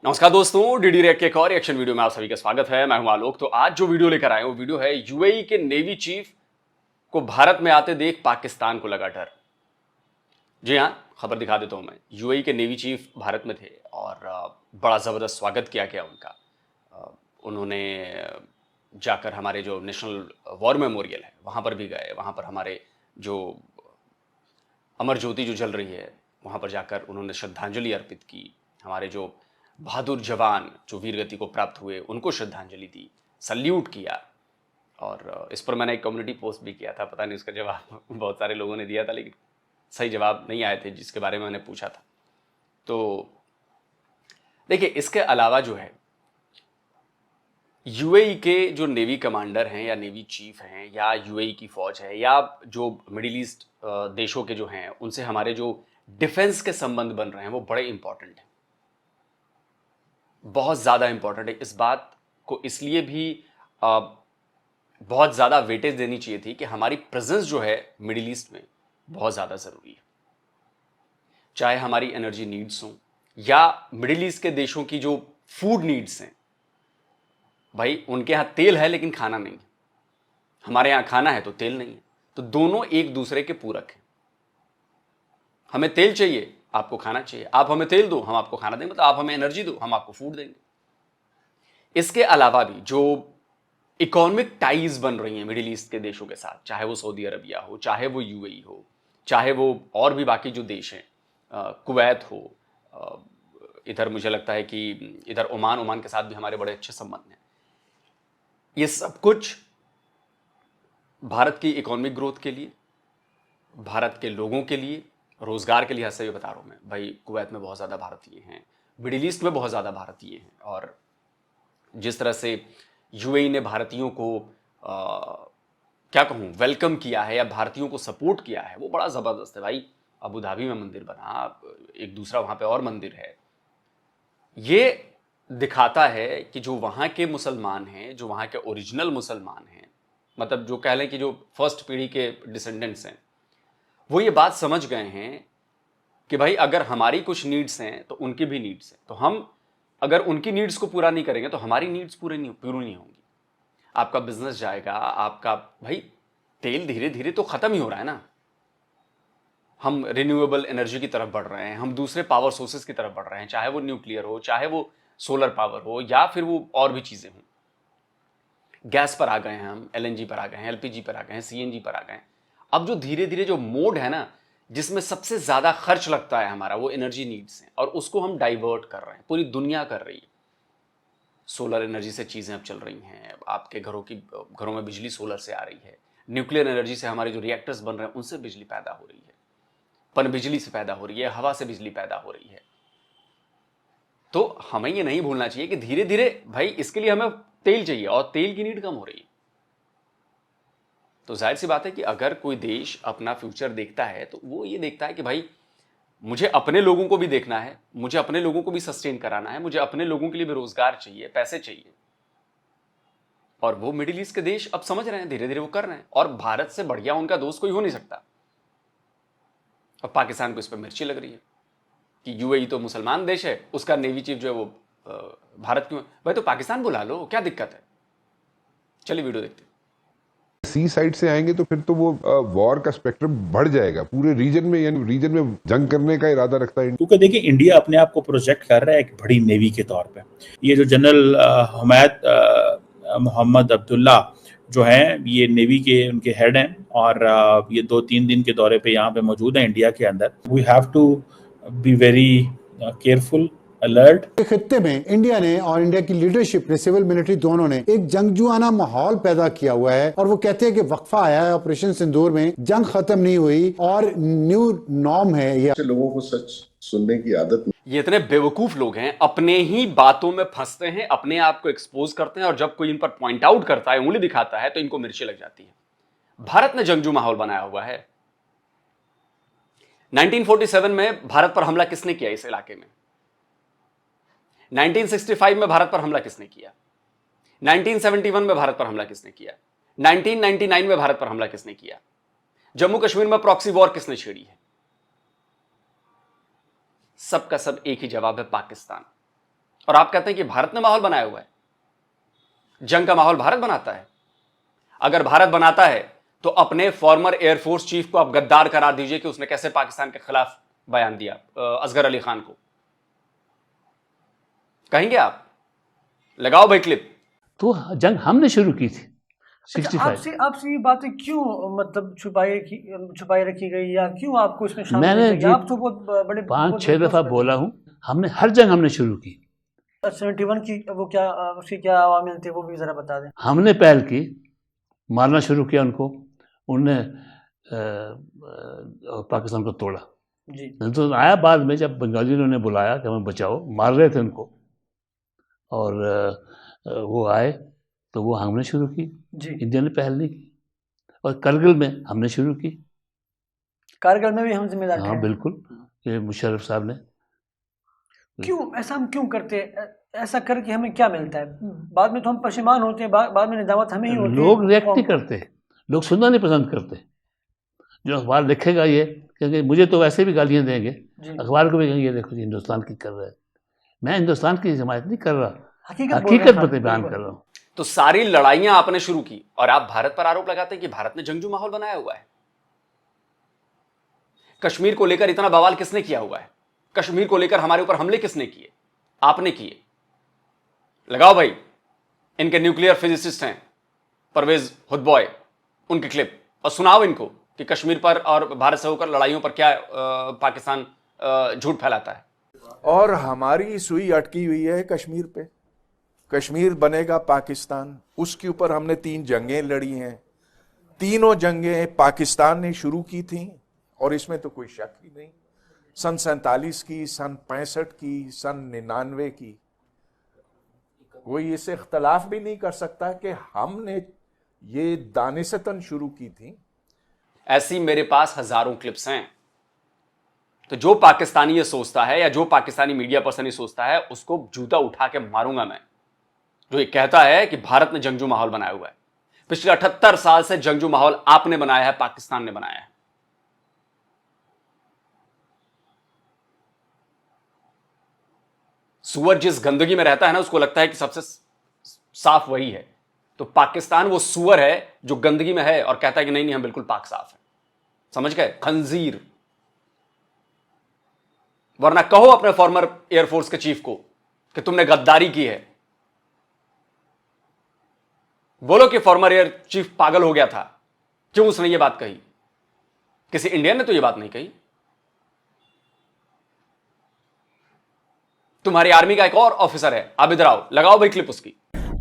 नमस्कार दोस्तों, DD react के एक और रिएक्शन वीडियो में आप सभी का स्वागत है। मैं हूं आलोक। तो आज जो वीडियो लेकर आए वो वीडियो है यूएई के नेवी चीफ को भारत में आते देख पाकिस्तान को लगा डर। जी हां, खबर दिखा देता हूं मैं। यूएई के नेवी चीफ भारत में थे और बड़ा जबरदस्त स्वागत किया गया उनका। उन्होंने जाकर हमारे जो नेशनल वॉर मेमोरियल है वहां पर भी गए। वहां पर हमारे जो अमर ज्योति जो जल रही है वहां पर जाकर उन्होंने श्रद्धांजलि अर्पित की। हमारे जो बहादुर जवान जो वीर गति को प्राप्त हुए उनको श्रद्धांजलि दी, सल्यूट किया। और इस पर मैंने एक कम्युनिटी पोस्ट भी किया था, पता नहीं उसका जवाब बहुत सारे लोगों ने दिया था, लेकिन सही जवाब नहीं आए थे जिसके बारे में मैंने पूछा था। तो देखिए, इसके अलावा जो है यूएई के जो नेवी कमांडर हैं या नेवी चीफ हैं या यूएई की फौज है या जो मिडिल ईस्ट देशों के जो हैं उनसे हमारे जो डिफेंस के संबंध बन रहे हैं वो बड़े इंपॉर्टेंट हैं, बहुत ज़्यादा इंपॉर्टेंट है। इस बात को इसलिए भी बहुत ज़्यादा वेटेज देनी चाहिए थी कि हमारी प्रेजेंस जो है मिडिल ईस्ट में बहुत ज़्यादा ज़रूरी है। चाहे हमारी एनर्जी नीड्स हों या मिडिल ईस्ट के देशों की जो फूड नीड्स हैं, भाई उनके यहाँ तेल है लेकिन खाना नहीं है, हमारे यहाँ खाना है तो तेल नहीं है। तो दोनों एक दूसरे के पूरक हैं। हमें तेल चाहिए, आपको खाना चाहिए। आप हमें तेल दो, हम आपको खाना देंगे। तो आप हमें एनर्जी दो, हम आपको फूड देंगे। इसके अलावा भी जो इकोनॉमिक टाइज बन रही हैं मिडिल ईस्ट के देशों के साथ, चाहे वो सऊदी अरबिया हो, चाहे वो यूएई हो, चाहे वो और भी बाकी जो देश हैं, कुवैत हो, इधर मुझे लगता है कि इधर ओमान के साथ भी हमारे बड़े अच्छे संबंध हैं। ये सब कुछ भारत की इकोनॉमिक ग्रोथ के लिए, भारत के लोगों के लिए, रोजगार के लिहाज से भी बता रहा हूं मैं। भाई कुवैत में बहुत ज़्यादा भारतीय हैं, मिडिल ईस्ट में बहुत ज़्यादा भारतीय हैं, और जिस तरह से यूएई ने भारतीयों को क्या कहूँ वेलकम किया है या भारतीयों को सपोर्ट किया है वो बड़ा ज़बरदस्त है। भाई अबू धाबी में मंदिर बना, एक दूसरा वहाँ पे और मंदिर है। ये दिखाता है कि जो वहाँ के मुसलमान हैं, जो वहाँ के ओरिजिनल मुसलमान हैं, मतलब जो कह लें कि जो फर्स्ट पीढ़ी के डिसेंडेंट्स हैं, वो ये बात समझ गए हैं कि भाई अगर हमारी कुछ नीड्स हैं तो उनकी भी नीड्स हैं। तो हम अगर उनकी नीड्स को पूरा नहीं करेंगे तो हमारी नीड्स पूरी नहीं होंगी। आपका बिजनेस जाएगा, आपका भाई तेल धीरे धीरे तो खत्म ही हो रहा है ना। हम रिन्यूएबल एनर्जी की तरफ बढ़ रहे हैं, हम दूसरे पावर सोर्सेज की तरफ बढ़ रहे हैं, चाहे वो न्यूक्लियर हो, चाहे वो सोलर पावर हो, या फिर वो और भी चीजें हों। गैस पर आ गए हैं हम, एलएनजी पर आ गए हैं, एलपीजी पर आ गए हैं, सीएनजी पर आ गए हैं। अब जो धीरे धीरे जो मोड है ना जिसमें सबसे ज्यादा खर्च लगता है हमारा, वो एनर्जी नीड्स हैं, और उसको हम डाइवर्ट कर रहे हैं, पूरी दुनिया कर रही है। सोलर एनर्जी से चीजें अब चल रही हैं, आपके घरों में बिजली सोलर से आ रही है। न्यूक्लियर एनर्जी से हमारे जो रिएक्टर्स बन रहे हैं उनसे बिजली पैदा हो रही है, पनबिजली से पैदा हो रही है, हवा से बिजली पैदा हो रही है। तो हमें ये नहीं भूलना चाहिए कि धीरे धीरे भाई इसके लिए हमें तेल चाहिए और तेल की नीड कम हो रही है। तो जाहिर सी बात है कि अगर कोई देश अपना फ्यूचर देखता है तो वो ये देखता है कि भाई मुझे अपने लोगों को भी देखना है, मुझे अपने लोगों को भी सस्टेन कराना है, मुझे अपने लोगों के लिए भी रोजगार चाहिए, पैसे चाहिए। और वो मिडिल ईस्ट के देश अब समझ रहे हैं, धीरे धीरे वो कर रहे हैं, और भारत से बढ़िया उनका दोस्त कोई हो नहीं सकता। अब पाकिस्तान को इस पर मिर्ची लग रही है कि यूएई तो मुसलमान देश है, उसका नेवी चीफ जो है वो भारत क्यों? भाई तो पाकिस्तान बुला लो, क्या दिक्कत है? चलिए वीडियो देखते हैं। सी साइड से आएंगे तो फिर तो वो वॉर का स्पेक्ट्रम बढ़ जाएगा पूरे रीजन में, यानी रीजन में जंग करने का इरादा रखता है। क्योंकि देखिए इंडिया अपने आप को प्रोजेक्ट कर रहा है एक बड़ी नेवी के तौर पे। ये जो जनरल हुमैद मोहम्मद अब्दुल्ला जो हैं, ये नेवी के उनके हेड हैं, और ये 2-3 दिन के दौरे पे यहाँ पे मौजूद हैं इंडिया के अंदर। We have to be very careful, alert. खित्ते में इंडिया ने और इंडिया की लीडरशिप ने, सिविल मिलिट्री दोनों ने एक जंगजुआना माहौल पैदा किया हुआ है, और वो कहते हैं कि वक्फा आया है ऑपरेशन सिंदूर में, जंग खत्म नहीं हुई और न्यू नॉर्म है। ये लोगों को सच सुनने की आदत नहीं। ये इतने बेवकूफ लोग हैं, अपने ही बातों में फंसते हैं, अपने आप को एक्सपोज करते हैं, और जब कोई इन पर पॉइंट आउट करता है, उंगली दिखाता है, तो इनको मिर्ची लग जाती है। भारत ने जंगजू माहौल बनाया हुआ है। 1947 में भारत पर हमला किसने किया इस इलाके में? 1965 में भारत पर हमला किसने किया? 1971 में भारत पर हमला किसने किया? 1999 में भारत पर हमला किसने किया? जम्मू कश्मीर में प्रॉक्सी वॉर किसने छेड़ी है? सबका सब एक ही जवाब है, पाकिस्तान। और आप कहते हैं कि भारत ने माहौल बनाया हुआ है। जंग का माहौल भारत बनाता है? अगर भारत बनाता है तो अपने फॉर्मर एयरफोर्स चीफ को आप गद्दार करार दीजिए कि उसने कैसे पाकिस्तान के खिलाफ बयान दिया, असगर अली खान को। कहेंगे आप? लगाओ भाई क्लिप। तो जंग हमने शुरू की थी अच्छा, 65। आपसे ये बातें क्यों मतलब छुपाई रखी गई, या क्यों आपको इसमें शामिल मैंने नहीं किया? आप तो बहुत बड़े 5-6 दफा बोला हूँ, हमने हर जंग हमने शुरू की। 71 की वो क्या, उसकी क्या अवामिल थे, वो भी जरा बता दें। हमने पहल की, मारना शुरू किया उनको, उनने पाकिस्तान को तोड़ा। जी तो आया बाद में जब बंगालियों ने उन्हें बुलाया कि हमें बचाओ, मार रहे थे उनको, और वो आए तो वो हमने शुरू की। जी। इंडिया ने पहल नहीं की। और करगिल में हमने शुरू की। कारगिल में भी हम जिम्मेदार हाँ थे। बिल्कुल, ये मुशर्रफ साहब ने। क्यों ऐसा हम क्यों करते हैं? ऐसा करके हमें क्या मिलता है? बाद में तो हम पशेमान होते हैं, बाद में निदामत हमें ही होती है। लोग रिएक्ट नहीं करते, लोग सुनना नहीं पसंद करते। जो अखबार लिखेगा ये, क्योंकि मुझे तो वैसे भी गालियाँ देंगे, जी। अखबार को भी कहेंगे देखो जी हिंदुस्तान की कर रहा है। मैं हिंदुस्तान की हिमायत नहीं कर रहा, हकीकत हकीकत बयान कर रहा हूँ। तो सारी लड़ाइयां आपने शुरू की और आप भारत पर आरोप लगाते हैं कि भारत ने जंगजू माहौल बनाया हुआ है। कश्मीर को लेकर इतना बवाल किसने किया हुआ है? कश्मीर को लेकर हमारे ऊपर हमले किसने किए? आपने किए। लगाओ भाई, इनके न्यूक्लियर फिजिसिस्ट हैं परवेज हुदबॉय, उनकी क्लिप, और सुनाओ इनको कि कश्मीर पर और भारत से होकर लड़ाइयों पर क्या पाकिस्तान झूठ फैलाता है। और हमारी सुई अटकी हुई है कश्मीर पे। कश्मीर बनेगा पाकिस्तान, उसके ऊपर हमने 3 जंगें लड़ी हैं। तीनों जंगें पाकिस्तान ने शुरू की थी, और इसमें तो कोई शक ही नहीं। सन 47 की, सन 65 की, सन 99 की, कोई इससे इख्तलाफ भी नहीं कर सकता कि हमने ये दानिशतन शुरू की थी। ऐसी मेरे पास हजारों क्लिप्स हैं। तो जो पाकिस्तानी ये सोचता है, या जो पाकिस्तानी मीडिया पर्सन ये सोचता है, उसको जूता उठा के मारूंगा मैं, जो ये कहता है कि भारत ने जंगजू माहौल बनाया हुआ है। पिछले 78 साल से जंगजू माहौल आपने बनाया है, पाकिस्तान ने बनाया है। सुअर जिस गंदगी में रहता है ना, उसको लगता है कि सबसे साफ वही है। तो पाकिस्तान वो सुअर है जो गंदगी में है और कहता है कि नहीं नहीं हम बिल्कुल पाक साफ है। समझ गए? खंजीर। वरना कहो अपने फॉर्मर एयरफोर्स के चीफ को कि तुमने गद्दारी की है। बोलो कि फॉर्मर एयर चीफ पागल हो गया था, क्यों उसने ये बात कही? किसी इंडियन ने तो ये बात नहीं कही। तुम्हारी आर्मी का एक और ऑफिसर है आबिद राव, लगाओ भाई क्लिप उसकी।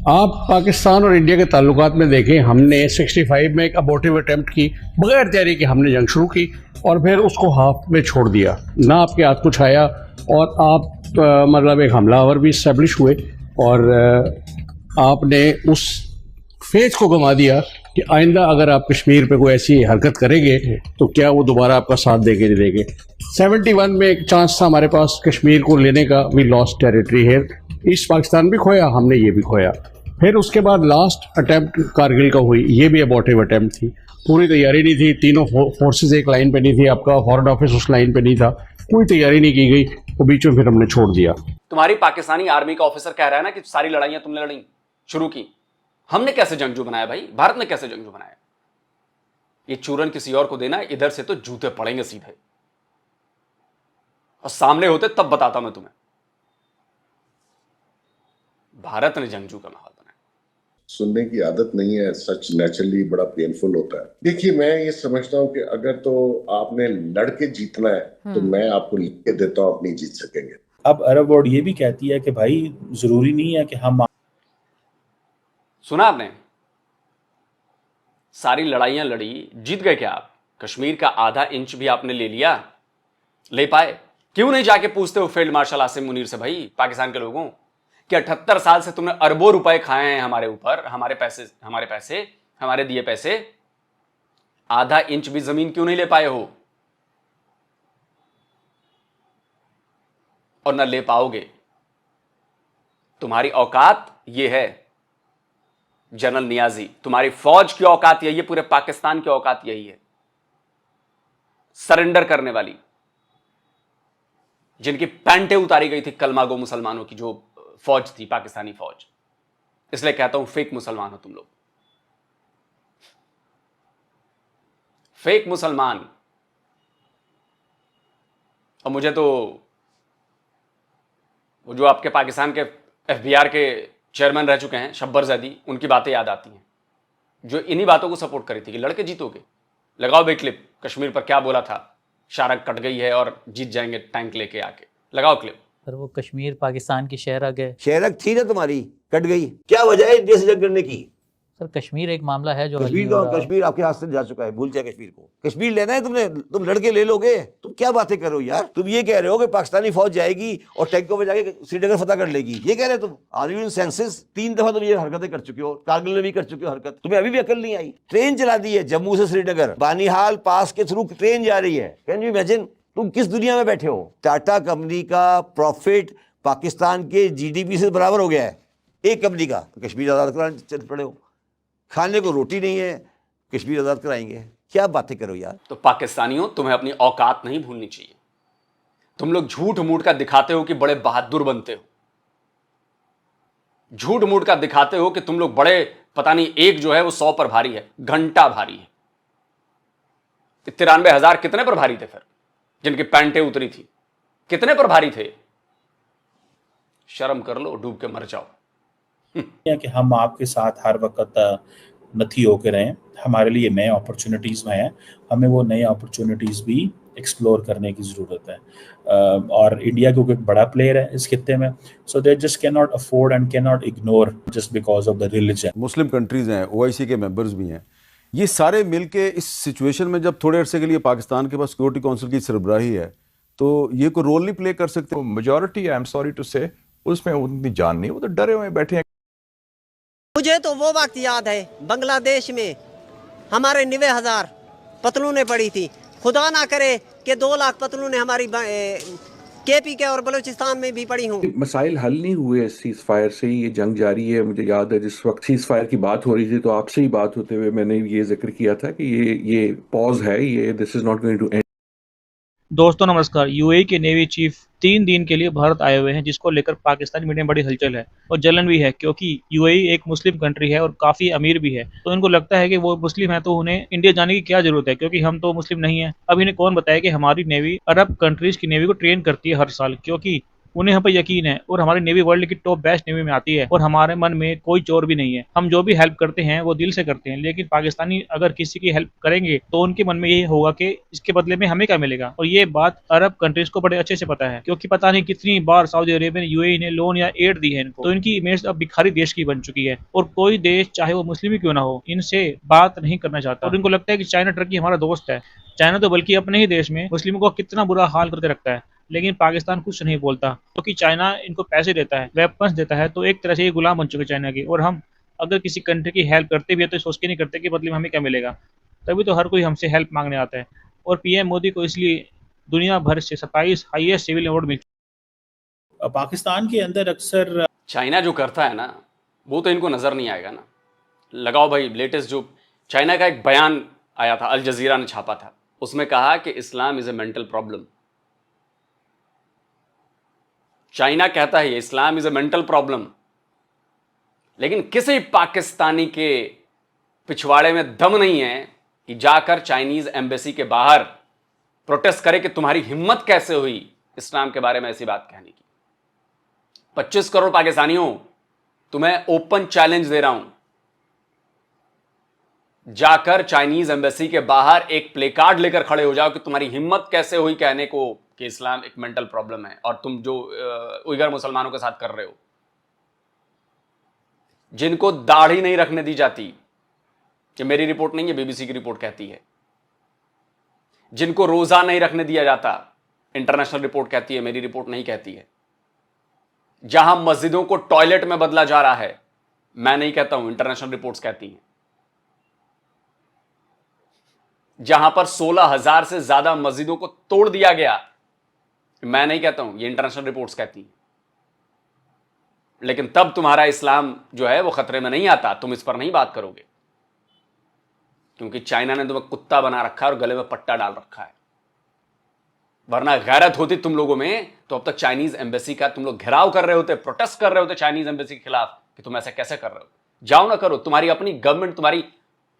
आप पाकिस्तान और इंडिया के ताल्लुकात में देखें, हमने 65 में एक अबॉर्टिव अटेम्प्ट की, बगैर तैयारी के हमने जंग शुरू की और फिर उसको हाफ में छोड़ दिया, ना आपके हाथ कुछ आया, और आप मतलब एक हमलावर भी इस्टेब्लिश हुए, और आपने उस फेज को गंवा दिया कि आइंदा अगर आप कश्मीर पे कोई ऐसी हरकत करेंगे तो क्या वो दोबारा आपका साथ देंगे नहीं देंगे। 71 में एक चांस था हमारे पास कश्मीर को लेने का, वी लॉस्ट टेरिटरी है, ईस्ट पाकिस्तान भी खोया, हमने ये भी खोया। फिर उसके बाद लास्ट अटेम्प्ट कारगिल का हुई, ये भी अबॉर्टिव अटेम्प्ट थी, पूरी तैयारी नहीं थी, तीनों फोर्सेस एक लाइन पे नहीं थी, आपका फॉरेन ऑफिस उस लाइन पे नहीं था, कोई तैयारी नहीं की गई, तो बीच में फिर हमने छोड़ दिया। तुम्हारी पाकिस्तानी आर्मी का ऑफिसर कह रहा है ना कि सारी लड़ाइयां तुमने लड़ी, शुरू की। हमने कैसे जंगजू बनाया भाई? भारत ने कैसे जंगजू बनाया? ये चूरन किसी और को देना, इधर से तो जूते पड़ेंगे सीधे, और सामने होते तब बताता मैं तुम्हें। भारत ने जंगजू का माहौल बनाया। सुनने की आदत नहीं है, सच नेचुरली बड़ा पेनफुल होता है। देखिए, मैं ये समझता हूँ कि अगर तो आपने लड़के जीतना है तो मैं आपको लिख के देता हूँ, आप नहीं जीत सकेंगे। अब अरब वर्ल्ड ये भी कहती है कि भाई जरूरी नहीं है कि हम। सुना आपने? सारी लड़ाइयां लड़ी, जीत गए क्या आप? कश्मीर का आधा इंच भी आपने ले लिया? ले पाए? क्यों नहीं जाके पूछते हो फील्ड मार्शल आसिम मुनीर से भाई, पाकिस्तान के लोगों, कि 78 साल से तुमने अरबों रुपए खाए हैं हमारे ऊपर, हमारे पैसे, हमारे दिए पैसे, आधा इंच भी जमीन क्यों नहीं ले पाए हो? और न ले पाओगे। तुम्हारी औकात ये है जनरल नियाजी, तुम्हारी फौज की औकात यही है, पूरे पाकिस्तान की औकात यही है, सरेंडर करने वाली, जिनकी पैंटें उतारी गई थी कलमा गो मुसलमानों की, जो फौज थी, पाकिस्तानी फौज। इसलिए कहता हूं फेक मुसलमान हो तुम लोग, फेक मुसलमान। और मुझे तो वो जो आपके पाकिस्तान के FBI के चेयरमैन रह चुके हैं शब्बर जैदी, उनकी बातें याद आती हैं, जो इन्हीं बातों को सपोर्ट करी थी कि लड़के जीतोगे। लगाओ बे क्लिप, कश्मीर पर क्या बोला था, शारक कट गई है और जीत जाएंगे टैंक लेके आके। लगाओ क्लिप। सर वो कश्मीर पाकिस्तान की शहरक है। शहरक थी ना तुम्हारी, कट गई। क्या वजह है इंडिया से जंग करने की? सर कश्मीर एक मामला है जो कश्मीर आपके हाथ से जा चुका है, भूल जाए कश्मीर को। कश्मीर लेना है तुमने, तुम लड़के ले लोगे। तुम क्या बातें कर रहे हो यार? तुम ये कह रहे हो कि पाकिस्तानी फौज जाएगी और टैंकों में जाके श्रीनगर फतह कर लेगी, ये कह रहे हो तुम? Are you in senses? 3 दफा तुम ये हरकतें कर चुके हो, कारगिल में भी कर चुके हो हरकत, तुम्हें अभी भी अकल नहीं आई। ट्रेन चला दी है जम्मू से श्रीनगर, बानीहाल पास के थ्रू ट्रेन जा रही है। Can you imagine? तुम किस दुनिया में बैठे हो? टाटा कंपनी का प्रॉफिट पाकिस्तान के GDP से बराबर हो गया है, एक कंपनी का। तो कश्मीर आज़ाद कराने चल पड़े हो। खाने को रोटी नहीं है, कश्मीर आज़ाद कराएंगे। क्या बातें करो यार। तो पाकिस्तानियों, तुम्हें अपनी औकात नहीं भूलनी चाहिए। तुम लोग झूठ मूठ का दिखाते हो कि बड़े बहादुर बनते हो, झूठ मूठ का दिखाते हो कि तुम लोग बड़े, पता नहीं एक जो है वो 100 पर भारी है, घंटा भारी है। 93,000 कितने पर भारी थे फिर, जिनकी पैंटें उतरी थी? कितने पर भारी थे? शर्म कर लो, डूब के मर जाओ। कि हम आपके साथ हर वक्त नथी होकर रहें, हमारे लिए नए अपॉर्चुनिटीज़ में हैं, हमें वो नए अपॉर्चुनिटीज़ भी एक्सप्लोर करने की ज़रूरत है। और इंडिया क्योंकि एक बड़ा प्लेयर है इस खित्ते में, so they just can not afford and can not ignore just because of the religion. Muslim countries हैं, OIC के मेंबर्स भी हैं, ये सारे मिलके इस सिचुएशन में जब थोड़े अरसे के लिए पाकिस्तान के पास सिक्योरिटी काउंसिल की सरबराही है, तो ये कोई रोल नहीं प्ले कर सकते? Majority, I am sorry to say, उसमें उतनी जान नहीं, वो तो डरे हुए बैठे हैं। मुझे तो वो वक्त याद है, बांग्लादेश में हमारे 90,000 पतलूनें पड़ी थी। खुदा ना करे कि 2 लाख पतलूनें हमारी KP के और बलूचिस्तान में भी पड़ी हूँ। मसाइल हल नहीं हुए सीज फायर से, ये जंग जारी है। मुझे याद है जिस वक्त सीज फायर की बात हो रही थी, तो आपसे ही बात होते हुए मैंने ये जिक्र किया था कि ये पॉज है, ये this is not going to end. दोस्तों नमस्कार। UAE के नेवी चीफ 3 दिन के लिए भारत आए हुए हैं, जिसको लेकर पाकिस्तानी मीडिया में बड़ी हलचल है और जलन भी है, क्योंकि UAE एक मुस्लिम कंट्री है और काफ़ी अमीर भी है। तो इनको लगता है कि वो मुस्लिम है तो उन्हें इंडिया जाने की क्या जरूरत है, क्योंकि हम तो मुस्लिम नहीं है। अब इन्हें कौन बताया कि हमारी नेवी अरब कंट्रीज की नेवी को ट्रेन करती है हर साल, क्योंकि उन्हें हम पर यकीन है और हमारी नेवी वर्ल्ड की टॉप बेस्ट नेवी में आती है और हमारे मन में कोई चोर भी नहीं है। हम जो भी हेल्प करते हैं वो दिल से करते हैं, लेकिन पाकिस्तानी अगर किसी की हेल्प करेंगे तो उनके मन में यही होगा कि इसके बदले में हमें क्या मिलेगा। और ये बात अरब कंट्रीज को बड़े अच्छे से पता है, क्योंकि पता नहीं कितनी बार सऊदी अरेबिया ने UAE ने लोन या एड दी है इनको। तो इनकी इमेज अब भिखारी देश की बन चुकी है और कोई देश चाहे वो मुस्लिम ही क्यों ना हो, इनसे बात नहीं करना चाहता। और इनको लगता है कि चाइना टर्की हमारा दोस्त है। चाइना तो बल्कि अपने ही देश में मुस्लिमों को कितना बुरा हाल करके रखता है, लेकिन पाकिस्तान कुछ नहीं बोलता, क्योंकि चाइना इनको पैसे देता है, वेपन्स देता है। तो एक तरह से ये गुलाम बन चुके चाइना के। और हम अगर किसी कंट्री की हेल्प करते भी है तो सोच के नहीं करते कि बदले में हमें क्या मिलेगा। तभी तो हर कोई हमसे हेल्प मांगने आता है। और PM मोदी को इसलिए दुनिया भर से 27 हाईएस्ट सिविल अवार्ड मिल। पाकिस्तान के अंदर अक्सर चाइना जो करता है ना, वो तो इनको नजर नहीं आएगा ना। लगाओ भाई, लेटेस्ट जो चाइना का एक बयान आया था, अल जजीरा ने छापा था, उसमें कहा कि Islam is a mental problem. China कहता है ये Islam is a mental problem, लेकिन किसी पाकिस्तानी के पिछवाड़े में दम नहीं है कि जाकर चाइनीज एम्बेसी के बाहर प्रोटेस्ट करे कि तुम्हारी हिम्मत कैसे हुई इस्लाम के बारे में ऐसी बात कहने की। 25 करोड़ पाकिस्तानियों, तुम्हें ओपन चैलेंज दे रहा हूं, जाकर चाइनीज एम्बेसी के बाहर एक प्ले कार्ड लेकर खड़े हो जाओ कि तुम्हारी हिम्मत कैसे हुई कहने को कि इस्लाम एक मेंटल प्रॉब्लम है, और तुम जो उइगर मुसलमानों के साथ कर रहे हो, जिनको दाढ़ी नहीं रखने दी जाती, कि मेरी रिपोर्ट नहीं है, BBC की रिपोर्ट कहती है, जिनको रोजा नहीं रखने दिया जाता, इंटरनेशनल रिपोर्ट कहती है, मेरी रिपोर्ट नहीं कहती है, जहां मस्जिदों को टॉयलेट में बदला जा रहा है, मैं नहीं कहता हूं, इंटरनेशनल रिपोर्ट्स कहती हैं, जहां पर 16,000 से ज्यादा मस्जिदों को तोड़ दिया गया, मैं नहीं कहता हूं, ये इंटरनेशनल रिपोर्ट्स कहती हैं। लेकिन तब तुम्हारा इस्लाम जो है वो खतरे में नहीं आता, तुम इस पर नहीं बात करोगे, क्योंकि चाइना ने तुम्हें कुत्ता बना रखा है और गले में पट्टा डाल रखा है। वरना गैरत होती तुम लोगों में तो अब तक चाइनीज एम्बेसी का तुम लोग घेराव कर रहे होते, प्रोटेस्ट कर रहे होते चाइनीज एम्बेसी के खिलाफ कि तुम ऐसा कैसे कर रहे हो। जाओ ना करो, तुम्हारी अपनी गवर्नमेंट तुम्हारी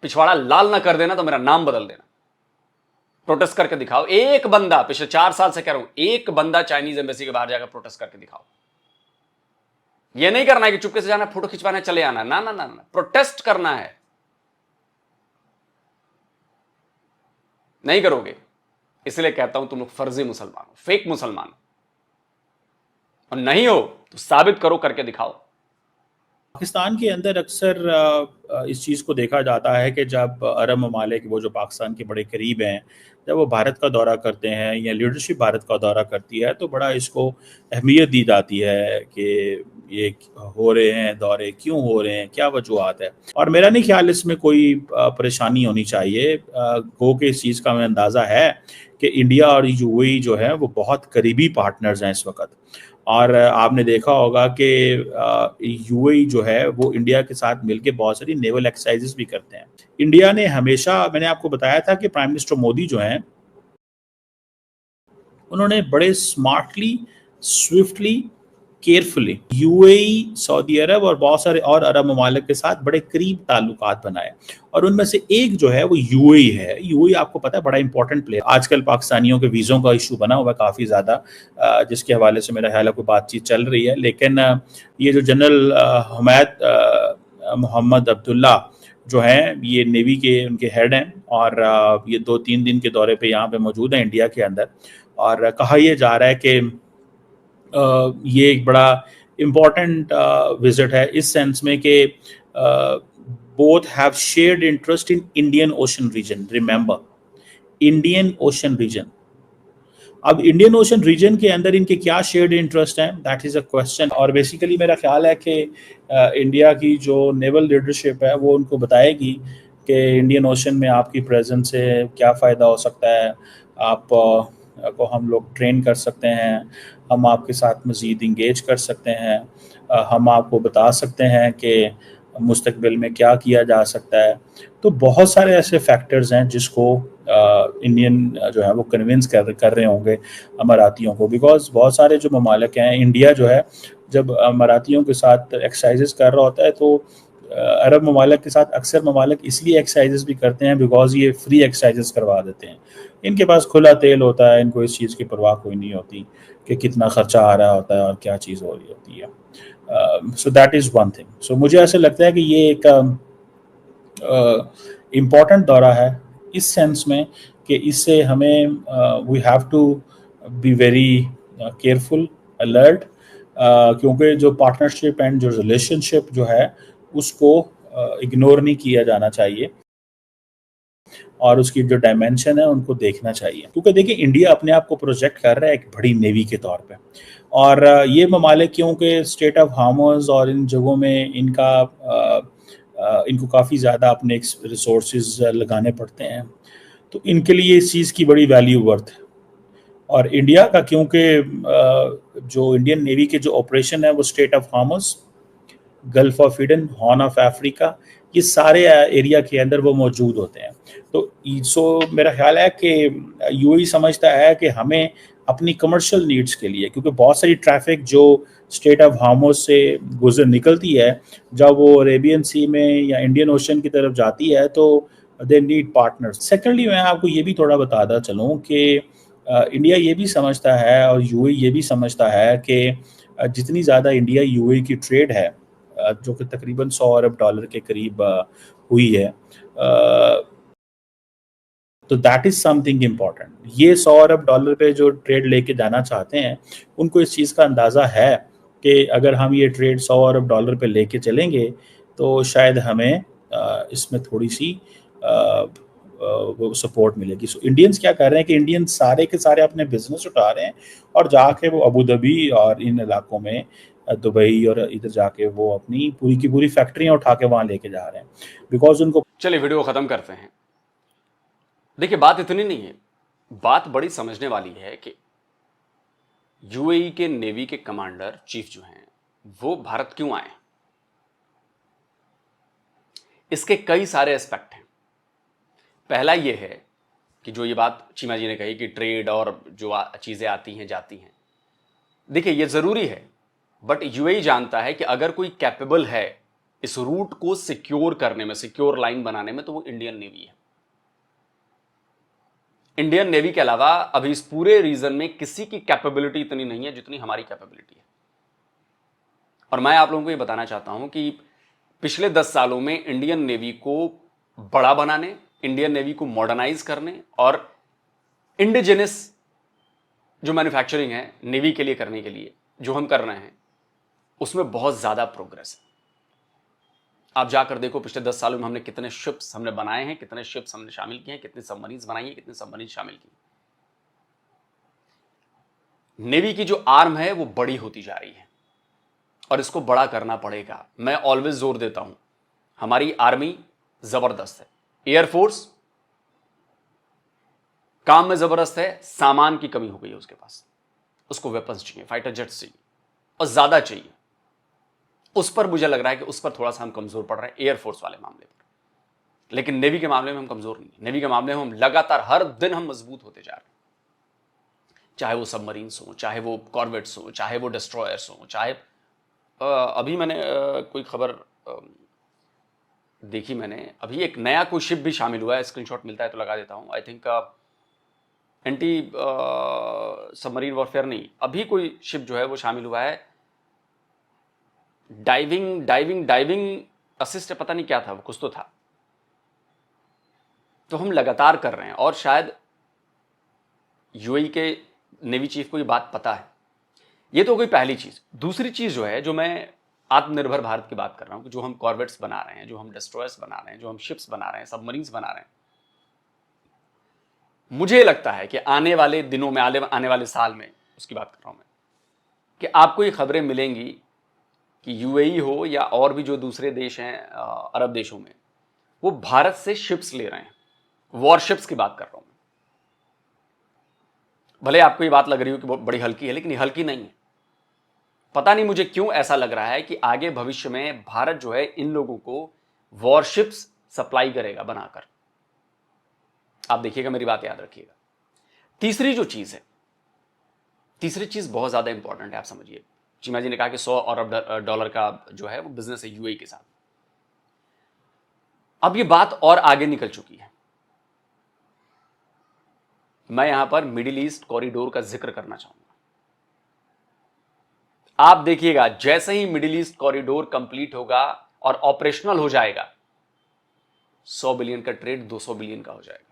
पिछवाड़ा लाल ना कर देना तो मेरा नाम बदल देना। प्रोटेस्ट करके दिखाओ, एक बंदा, पिछले 4 साल से कह रहा हूं, एक बंदा चाइनीज एम्बेसी के बाहर जाकर प्रोटेस्ट करके दिखाओ। यह नहीं करना है कि चुपके से जाना, फोटो खिंचवाने चले आना, ना ना ना ना, प्रोटेस्ट करना है। नहीं करोगे, इसलिए कहता हूं तुम लोग फर्जी मुसलमान हो, फेक मुसलमान हो, और नहीं हो तो साबित करो, करके दिखाओ। पाकिस्तान के अंदर अक्सर इस चीज़ को देखा जाता है कि जब अरब ममालिक, वो जो पाकिस्तान के बड़े करीब हैं, जब वो भारत का दौरा करते हैं या लीडरशिप भारत का दौरा करती है तो बड़ा इसको अहमियत दी जाती है कि ये हो रहे हैं दौरे, क्यों हो रहे हैं, क्या वजूहत है। और मेरा नहीं ख्याल इसमें कोई परेशानी होनी चाहिए। गो के इस चीज़ का हमें अंदाज़ा है कि इंडिया और यूएई जो है वो बहुत करीबी पार्टनर्स हैं इस वक्त। और आपने देखा होगा कि यूएई जो है वो इंडिया के साथ मिलकर बहुत सारी नेवल एक्सरसाइजेस भी करते हैं। इंडिया ने हमेशा, मैंने आपको बताया था कि प्राइम मिनिस्टर मोदी जो हैं उन्होंने बड़े स्मार्टली, स्विफ्टली, केयरफुली यूएई, सऊदी अरब और बहुत सारे और अरब ममालिक के साथ बड़े करीब ताल्लुकात बनाए, और उनमें से एक जो है वो यूएई है। यूएई आपको पता है बड़ा इंपॉर्टेंट प्लेयर। आजकल पाकिस्तानियों के वीज़ों का इशू बना हुआ है काफ़ी ज़्यादा, जिसके हवाले से मेरा ख्याल है कोई बातचीत चल रही है। लेकिन ये जो जनरल हुमैद मोहम्मद अब्दुल्ला जो हैं, ये नेवी के उनके हेड हैं, और ये 2-3 दिन के दौरे पे यहाँ पे मौजूद हैं इंडिया के अंदर। और कहा यह जा रहा है कि ये एक बड़ा इम्पॉर्टेंट विजिट है इस सेंस में कि both have shared interest in Indian Ocean region. Remember, Indian Ocean region. अब इंडियन ओशन रीजन के अंदर इनके क्या शेयर्ड इंटरेस्ट हैं, दैट इज़ अ क्वेश्चन। और बेसिकली मेरा ख्याल है कि इंडिया की जो नेवल लीडरशिप है वो उनको बताएगी कि इंडियन ओशन में आपकी प्रेजेंस से क्या फ़ायदा हो सकता है, आप को हम लोग ट्रेन कर सकते हैं, हम आपके साथ मज़ीद इंगेज कर सकते हैं, हम आपको बता सकते हैं कि मुस्तकबिल में क्या किया जा सकता है। तो बहुत सारे ऐसे फैक्टर्स हैं जिसको इंडियन जो है वो कन्विंस कर रहे होंगे अमारातियों को, बिकॉज बहुत सारे जो ममालिक हैं, इंडिया जो है जब अमारातियों के साथ एक्सरसाइजेस कर रहा होता है तो अरब ममालिक के साथ अक्सर ममालिक इसलिए एक्सरसाइजेस भी करते हैं बिकॉज ये फ्री एक्सरसाइजेस करवा देते हैं। इनके पास खुला तेल होता है, इनको इस चीज़ की परवाह कोई नहीं होती कि कितना खर्चा आ रहा होता है और क्या चीज़ हो रही होती है। So that is one thing. So मुझे ऐसे लगता है कि ये एक इम्पॉर्टेंट दौरा है इस सेंस में कि इससे हमें we have to be very careful, alert, क्योंकि जो पार्टनरशिप एंड जो रिलेशनशिप जो है उसको इग्नोर नहीं किया जाना चाहिए और उसकी जो डायमेंशन है उनको देखना चाहिए। क्योंकि देखिए इंडिया अपने आप को प्रोजेक्ट कर रहा है एक बड़ी नेवी के तौर पे, और ये ममालिक क्योंकि स्टेट ऑफ हार्मर्स और इन जगहों में इनको काफ़ी ज़्यादा अपने रिसोर्सेज लगाने पड़ते हैं, तो इनके लिए इस चीज़ की बड़ी वैल्यू वर्थ है। और इंडिया का क्योंकि जो इंडियन नेवी के जो ऑपरेशन है वो strait of Hormuz, gulf of Aden, horn of Africa, ये सारे एरिया के अंदर वो मौजूद होते हैं। तो मेरा ख्याल है कि यूएई समझता है कि हमें अपनी कमर्शियल नीड्स के लिए, क्योंकि बहुत सारी ट्रैफिक जो स्टेट ऑफ हार्मर्स से निकलती है जब वो अरेबियन सी में या इंडियन ओशन की तरफ जाती है, तो दे नीड पार्टनर्स। सेकेंडली मैं आपको ये भी थोड़ा बताता चलूँ कि इंडिया ये भी समझता है और यूएई ये भी समझता है कि जितनी ज़्यादा इंडिया यूएई की ट्रेड है जो कि तकरीबन 100 अरब डॉलर के करीब हुई है, तो दैट इज़ समथिंग इम्पॉर्टेंट। ये 100 अरब डॉलर पे जो ट्रेड लेके जाना चाहते हैं उनको इस चीज़ का अंदाज़ा है कि अगर हम ये ट्रेड 100 अरब डॉलर पे लेके चलेंगे तो शायद हमें इसमें थोड़ी सी वो सपोर्ट मिलेगी। सो इंडियंस क्या कर रहे हैं कि इंडियन सारे के सारे अपने बिजनेस उठा रहे हैं और जाके वो अबू धाबी और इन इलाकों में, दुबई और इधर जाके वो अपनी पूरी की पूरी फैक्ट्रियां उठा के वहां लेके जा रहे हैं बिकॉज उनको। चलिए वीडियो खत्म करते हैं। देखिए बात इतनी नहीं है, बात बड़ी समझने वाली है कि यूएई के नेवी के कमांडर चीफ जो हैं वो भारत क्यों आए। इसके कई सारे एस्पेक्ट हैं। पहला ये है कि जो ये बात चीमा जी ने कही कि ट्रेड और जो चीजें आती हैं जाती हैं, देखिए ये जरूरी है, बट यूएई जानता है कि अगर कोई कैपेबल है इस रूट को सिक्योर करने में, सिक्योर लाइन बनाने में, तो वो इंडियन नेवी है। इंडियन नेवी के अलावा अभी इस पूरे रीजन में किसी की कैपेबिलिटी इतनी नहीं है जितनी हमारी कैपेबिलिटी है। और मैं आप लोगों को ये बताना चाहता हूं कि पिछले 10 सालों में इंडियन नेवी को बड़ा बनाने, इंडियन नेवी को मॉडर्नाइज करने और इंडिजिनस जो मैन्युफैक्चरिंग है नेवी के लिए करने के लिए जो हम कर रहे हैं, उसमें बहुत ज्यादा प्रोग्रेस है। आप जाकर देखो पिछले 10 सालों में हमने कितने शिप्स हमने बनाए हैं, कितने शिप्स हमने शामिल किए हैं, कितने सबमरीन्स बनाई हैं, कितने सबमरीन शामिल की। नेवी की जो आर्म है वो बड़ी होती जा रही है और इसको बड़ा करना पड़ेगा। मैं ऑलवेज जोर देता हूं, हमारी आर्मी जबरदस्त है, एयरफोर्स काम में जबरदस्त है, सामान की कमी हो गई है उसके पास, उसको वेपन्स चाहिए, फाइटर जेट्स चाहिए और ज्यादा चाहिए। उस पर मुझे लग रहा है कि उस पर थोड़ा सा हम कमजोर पड़ रहे हैं एयरफोर्स वाले मामले पर। लेकिन नेवी के मामले में हम कमजोर नहीं है। नेवी के मामले में हम लगातार हर दिन हम मजबूत होते जा रहे हैं, चाहे वो सबमरीन्स हो, चाहे वो कॉर्वेट्स हो, चाहे वो डिस्ट्रॉयर्स हो, चाहे अभी मैंने कोई खबर देखी, मैंने अभी एक नया कोई शिप भी शामिल हुआ है, स्क्रीनशॉट मिलता है तो लगा देता हूं। I think anti submarine warfare नहीं, अभी कोई शिप जो है वो शामिल हुआ है, डाइविंग असिस्ट, पता नहीं क्या था वो, कुछ तो था। तो हम लगातार कर रहे हैं और शायद यूएई के नेवी चीफ को ये बात पता है। ये तो कोई पहली चीज। दूसरी चीज जो है, जो मैं आत्मनिर्भर भारत की बात कर रहा हूं, कि जो हम कॉर्वेट्स बना रहे हैं, जो हम डिस्ट्रॉयर्स बना रहे हैं, जो हम शिप्स बना रहे हैं, सबमरीन्स बना रहे हैं, मुझे लगता है कि आने वाले दिनों में, आने वाले साल में, उसकी बात कर रहा हूं मैं, कि आपको ये खबरें मिलेंगी कि यूएई हो या और भी जो दूसरे देश हैं अरब देशों में, वो भारत से शिप्स ले रहे हैं। वॉरशिप्स की बात कर रहा हूं मैं। भले आपको ये बात लग रही हो कि बड़ी हल्की है, लेकिन ये हल्की नहीं है। पता नहीं मुझे क्यों ऐसा लग रहा है कि आगे भविष्य में भारत जो है इन लोगों को वॉरशिप्स सप्लाई करेगा बनाकर। आप देखिएगा, मेरी बात याद रखिएगा। तीसरी जो चीज है, तीसरी चीज बहुत ज्यादा इंपॉर्टेंट है, आप समझिए। चीमा जी ने कहा कि 100 अरब डॉलर का जो है वो बिजनेस है यूएई के साथ। अब ये बात और आगे निकल चुकी है। मैं यहां पर मिडिल ईस्ट कॉरिडोर का जिक्र करना चाहूंगा। आप देखिएगा, जैसे ही मिडिल ईस्ट कॉरिडोर कंप्लीट होगा और ऑपरेशनल हो जाएगा, 100 बिलियन का ट्रेड 200 बिलियन का हो जाएगा।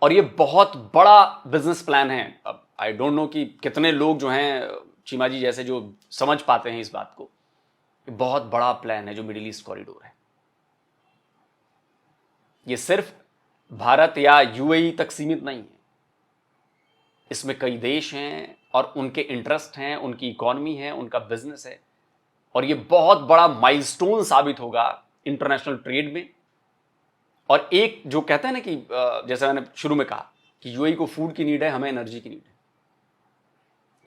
और ये बहुत बड़ा बिजनेस प्लान है। अब आई डोंट नो कि कितने लोग जो हैं चीमा जी जैसे जो समझ पाते हैं इस बात को। ये बहुत बड़ा प्लान है जो मिडिल ईस्ट कॉरिडोर है। ये सिर्फ भारत या यूएई तक सीमित नहीं है, इसमें कई देश हैं और उनके इंटरेस्ट हैं, उनकी इकोनॉमी है, उनका बिजनेस है। और ये बहुत बड़ा माइलस्टोन साबित होगा इंटरनेशनल ट्रेड में। और एक जो कहते हैं ना कि जैसे मैंने शुरू में कहा कि यूएई को फूड की नीड है, हमें एनर्जी की नीड है।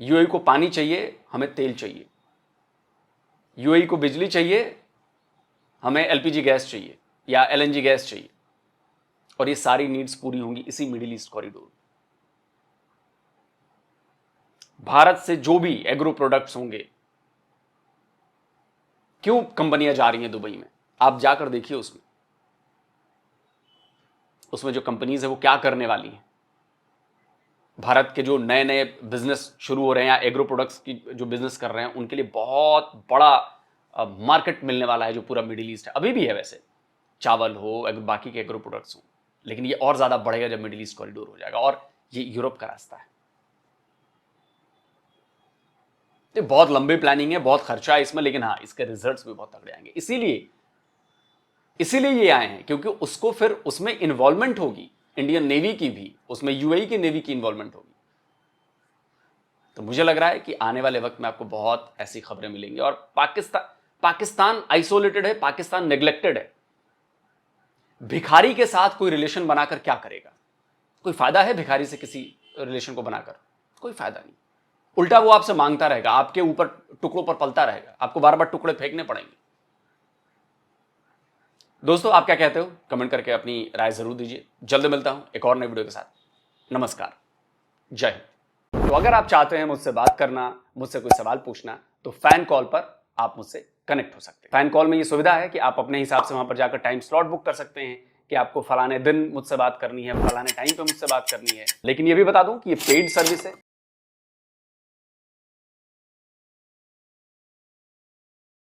यूएई को पानी चाहिए, हमें तेल चाहिए। यूएई को बिजली चाहिए, हमें एलपीजी गैस चाहिए या एलएनजी गैस चाहिए। और ये सारी नीड्स पूरी होंगी इसी मिडिल ईस्ट कॉरिडोर। भारत से जो भी एग्रो प्रोडक्ट्स होंगे, क्यों कंपनियां जा रही हैं दुबई में, आप जाकर देखिए उसमें जो कंपनीज है वो क्या करने वाली हैं। भारत के जो नए नए बिजनेस शुरू हो रहे हैं या एग्रो प्रोडक्ट्स की जो बिजनेस कर रहे हैं, उनके लिए बहुत बड़ा मार्केट मिलने वाला है जो पूरा मिडिल ईस्ट है। अभी भी है वैसे, चावल हो, बाकी के एग्रो प्रोडक्ट्स हो, लेकिन ये और ज्यादा बढ़ेगा जब मिडिल ईस्ट कॉरिडोर हो जाएगा। और ये यूरोप का रास्ता है। तो बहुत लंबी प्लानिंग है, बहुत खर्चा है इसमें, लेकिन हाँ, इसके रिजल्ट्स भी बहुत तगड़े आएंगे। इसीलिए ये आए हैं, क्योंकि उसको फिर उसमें इन्वॉल्वमेंट होगी इंडियन नेवी की भी, उसमें यूएई की नेवी की इन्वॉल्वमेंट होगी। तो मुझे लग रहा है कि आने वाले वक्त में आपको बहुत ऐसी खबरें मिलेंगी। और पाकिस्तान आइसोलेटेड है, पाकिस्तान नेग्लेक्टेड है। भिखारी के साथ कोई रिलेशन बनाकर क्या करेगा? कोई फायदा है भिखारी से किसी रिलेशन को बनाकर? कोई फायदा नहीं। उल्टा वो आपसे मांगता रहेगा, आपके ऊपर टुकड़ों पर पलता रहेगा, आपको बार बार टुकड़े फेंकने पड़ेंगे। दोस्तों, आप क्या कहते हो? कमेंट करके अपनी राय जरूर दीजिए। जल्द मिलता हूं एक और नए वीडियो के साथ। नमस्कार, जय हिंद। तो अगर आप चाहते हैं मुझसे बात करना, मुझसे कोई सवाल पूछना, तो फैन कॉल पर आप मुझसे कनेक्ट हो सकते हैं। फैन कॉल में ये सुविधा है कि आप अपने हिसाब से वहां पर जाकर टाइम स्लॉट बुक कर सकते हैं कि आपको फलाने दिन मुझसे बात करनी है, फलाने टाइम पे मुझसे बात करनी है। लेकिन ये भी बता दूं कि ये पेड सर्विस है,